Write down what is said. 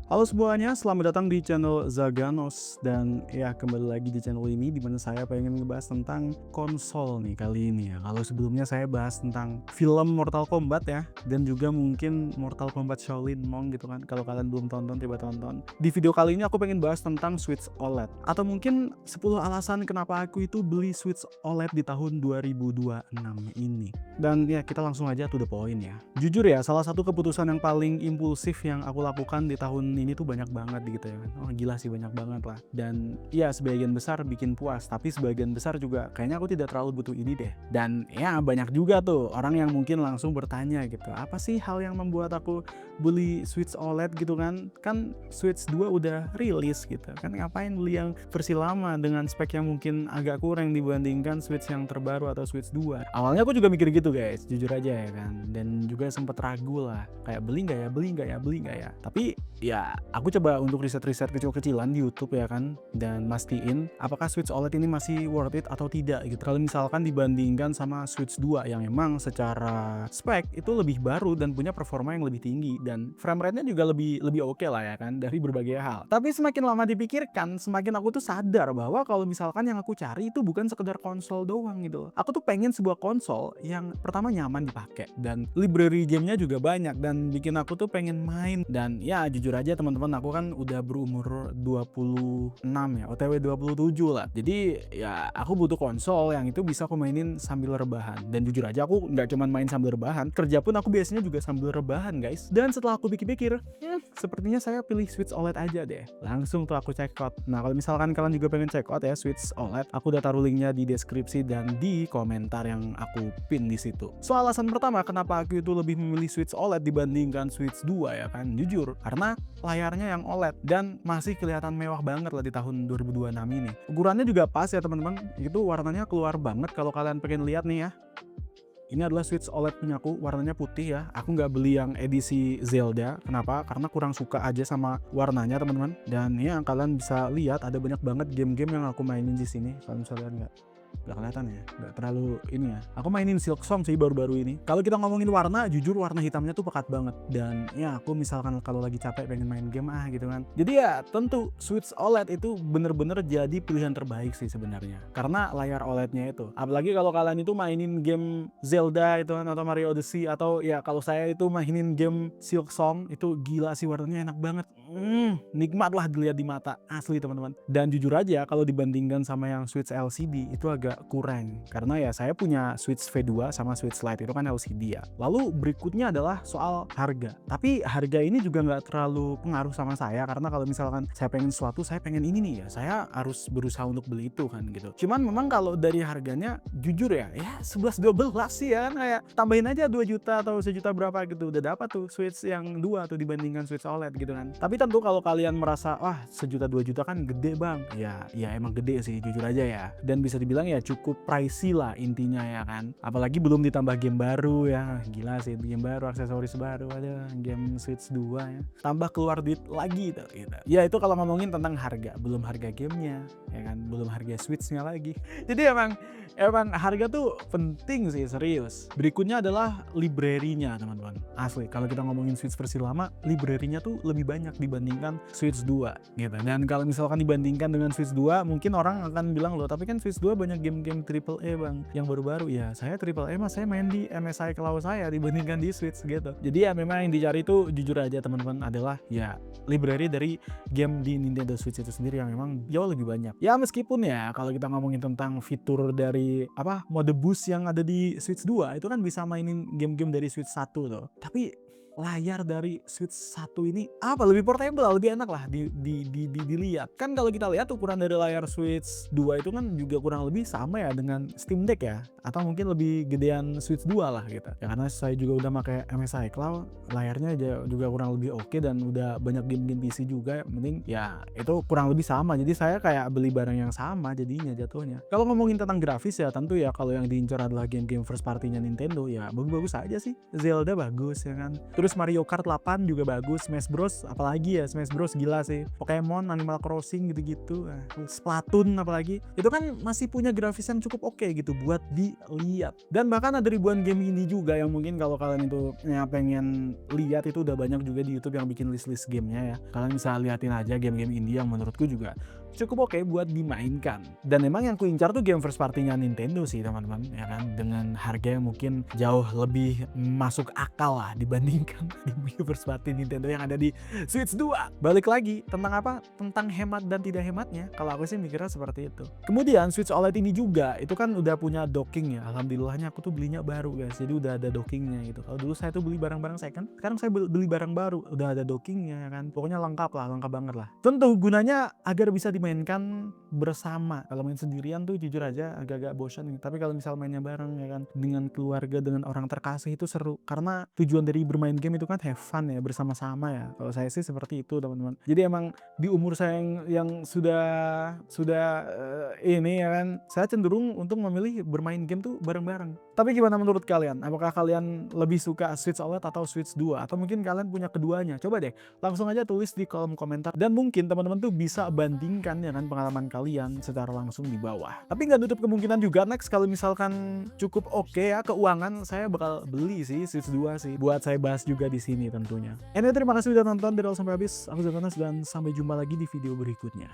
Halo semuanya, selamat datang di channel Zaganos. Dan ya, kembali lagi di channel ini dimana saya pengen ngebahas tentang konsol nih kali ini ya. Kalau sebelumnya saya bahas tentang film Mortal Kombat ya, dan juga mungkin Mortal Kombat Shaolin Monk gitu kan. Kalau kalian belum tonton, coba tonton. Di video kali ini aku pengen bahas tentang Switch OLED, atau mungkin 10 alasan kenapa aku itu beli Switch OLED di tahun 2026 ini. Dan ya, kita langsung aja to the point ya. Jujur ya, salah satu keputusan yang paling impulsif yang aku lakukan di tahun ini tuh banyak banget gitu ya kan. Oh gila sih, banyak banget lah. Dan ya, sebagian besar bikin puas, tapi sebagian besar juga kayaknya aku tidak terlalu butuh ini deh. Dan ya, banyak juga tuh orang yang mungkin langsung bertanya gitu, apa sih hal yang membuat aku beli Switch OLED gitu kan? Kan Switch 2 udah rilis gitu kan, ngapain beli yang versi lama dengan spek yang mungkin agak kurang dibandingkan Switch yang terbaru atau Switch 2. Awalnya aku juga mikir gitu guys, jujur aja ya kan. Dan juga sempet ragu lah, kayak beli nggak ya, beli nggak ya, beli nggak ya. Tapi ya, aku coba untuk riset-riset kecil-kecilan di YouTube ya kan, dan mastiin apakah Switch OLED ini masih worth it atau tidak gitu. Kalau misalkan dibandingkan sama Switch 2 yang emang secara spek itu lebih baru dan punya performa yang lebih tinggi, dan frame rate-nya juga lebih lebih oke lah ya kan, dari berbagai hal. Tapi semakin lama dipikirkan, semakin aku tuh sadar bahwa kalau misalkan yang aku cari itu bukan sekedar konsol doang gitu loh. Aku tuh pengen sebuah konsol yang pertama nyaman dipakai, dan library gamenya juga banyak, dan bikin aku tuh pengen main. Dan ya, jujur aja teman-teman, aku kan udah berumur 26 ya, OTW 27 lah. Jadi ya, aku butuh konsol yang itu bisa aku mainin sambil rebahan. Dan jujur aja, aku nggak cuman main sambil rebahan, kerja pun aku biasanya juga sambil rebahan guys. Dan setelah aku pikir-pikir, sepertinya saya pilih Switch OLED aja deh. Langsung tuh aku check out. Nah, kalau misalkan kalian juga pengen check out ya Switch OLED, aku udah taruh linknya di deskripsi dan di komentar yang aku pin di situ. So, alasan pertama kenapa aku itu lebih memilih Switch OLED dibandingkan Switch 2 ya kan, jujur karena layarnya yang OLED dan masih kelihatan mewah banget lah di tahun 2026 ini. Ukurannya juga pas ya teman-teman, itu warnanya keluar banget kalau kalian pengen lihat nih ya. Ini adalah Switch OLED punyaku, warnanya putih ya. Aku nggak beli yang edisi Zelda. Kenapa? Karena kurang suka aja sama warnanya teman-teman. Dan ya, kalian bisa lihat ada banyak banget game-game yang aku mainin di sini. Kalian bisa lihat nggak? Nggak kelihatan ya, nggak terlalu ini ya. Aku mainin Silksong sih baru-baru ini. Kalau kita ngomongin warna, jujur warna hitamnya tuh pekat banget. Dan ya, aku misalkan kalau lagi capek pengen main game gitu kan, jadi ya tentu Switch OLED itu bener-bener jadi pilihan terbaik sih sebenarnya, karena layar OLED-nya itu. Apalagi kalau kalian itu mainin game Zelda itu kan, atau Mario Odyssey, atau ya kalau saya itu mainin game Silksong, itu gila sih warnanya enak banget. Nikmat lah dilihat di mata, asli teman-teman. Dan jujur aja, kalau dibandingkan sama yang Switch LCD itu agak kurang, karena ya saya punya Switch V2 sama Switch Lite itu kan LCD ya. Lalu berikutnya adalah soal harga. Tapi harga ini juga nggak terlalu pengaruh sama saya, karena kalau misalkan saya pengen sesuatu, saya pengen ini nih ya, saya harus berusaha untuk beli itu kan gitu. Cuman memang kalau dari harganya, jujur ya 11-12 sih ya kan, kayak tambahin aja 2 juta atau sejuta berapa gitu, udah dapat tuh Switch yang 2 tuh dibandingkan Switch OLED gitu kan. Tapi tentu kalau kalian merasa wah, sejuta 2 juta kan gede bang, ya emang gede sih jujur aja ya, dan bisa dibilang ya cukup pricey lah intinya ya kan. Apalagi belum ditambah game baru ya, gila sih, game baru, aksesoris baru, ada game Switch 2 ya, tambah keluar duit lagi gitu. Ya itu kalau ngomongin tentang harga, belum harga gamenya ya kan, belum harga Switchnya lagi. Jadi emang harga tuh penting sih, serius. Berikutnya adalah library-nya teman-teman, asli kalau kita ngomongin Switch versi lama, library-nya tuh lebih banyak dibandingkan Switch 2 gitu. Dan kalau misalkan dibandingkan dengan Switch 2, mungkin orang akan bilang loh, tapi kan Switch 2 banyak game-game AAA bang yang baru-baru. Ya saya AAA mah saya main di MSI Cloud saya dibandingkan di Switch gitu. Jadi ya, memang yang dicari tuh jujur aja teman-teman adalah ya library dari game di Nintendo Switch itu sendiri yang memang jauh lebih banyak. Ya meskipun ya, kalau kita ngomongin tentang fitur dari mode boost yang ada di Switch 2 itu kan bisa mainin game-game dari Switch 1 tuh. Tapi layar dari Switch 1 ini lebih portable, lebih enak lah dilihat. Kan kalau kita lihat ukuran dari layar Switch 2 itu kan juga kurang lebih sama ya dengan Steam Deck ya, atau mungkin lebih gedean Switch 2 lah gitu. Ya karena saya juga udah pakai MSI Cloud, layarnya juga kurang lebih oke, dan udah banyak game-game PC juga, mending ya itu kurang lebih sama. Jadi saya kayak beli barang yang sama jadinya jatuhnya. Kalau ngomongin tentang grafis ya, tentu ya kalau yang diincar adalah game-game first party-nya Nintendo, ya bagus-bagus aja sih. Zelda bagus ya kan. Terus Mario Kart 8 juga bagus, Smash Bros apalagi ya, Smash Bros gila sih. Pokemon, Animal Crossing gitu-gitu, Splatoon apalagi. Itu kan masih punya grafis yang cukup oke gitu buat dilihat. Dan bahkan ada ribuan game ini juga yang mungkin kalau kalian itu ya pengen lihat itu udah banyak juga di YouTube yang bikin list-list gamenya ya. Kalian bisa liatin aja game-game indie yang menurutku juga cukup oke buat dimainkan. Dan emang yang kuincar tuh game first party-nya Nintendo sih teman-teman, ya kan, dengan harga yang mungkin jauh lebih masuk akal lah dibandingkan game first party Nintendo yang ada di Switch 2. Balik lagi tentang apa? Tentang hemat dan tidak hematnya. Kalau aku sih mikirnya seperti itu. Kemudian Switch OLED ini juga itu kan udah punya docking ya. Alhamdulillahnya aku tuh belinya baru guys. Jadi udah ada dockingnya gitu. Kalau dulu saya tuh beli barang-barang second, sekarang saya beli barang baru, udah ada dockingnya ya kan. Pokoknya lengkap lah, lengkap banget lah. Tentu gunanya agar bisa dimainkan bersama. Kalau main sendirian tuh jujur aja agak-agak bosan nih. Tapi kalau misal mainnya bareng ya kan, dengan keluarga, dengan orang terkasih itu seru. Karena tujuan dari bermain game itu kan have fun ya, bersama-sama ya. Kalau saya sih seperti itu teman-teman. Jadi emang di umur saya yang sudah ini ya kan, saya cenderung untuk memilih bermain game tuh bareng-bareng. Tapi gimana menurut kalian? Apakah kalian lebih suka Switch OLED atau Switch 2? Atau mungkin kalian punya keduanya? Coba deh langsung aja tulis di kolom komentar. Dan mungkin teman-teman tuh bisa bandingkan ya kan pengalaman kalian secara langsung di bawah. Tapi nggak nutup kemungkinan juga next kalau misalkan cukup oke ya keuangan, saya bakal beli sih Switch 2 sih. Buat saya bahas juga di sini tentunya. Anyway, terima kasih udah nonton dari awal sampai habis. Aku Zakanas dan sampai jumpa lagi di video berikutnya.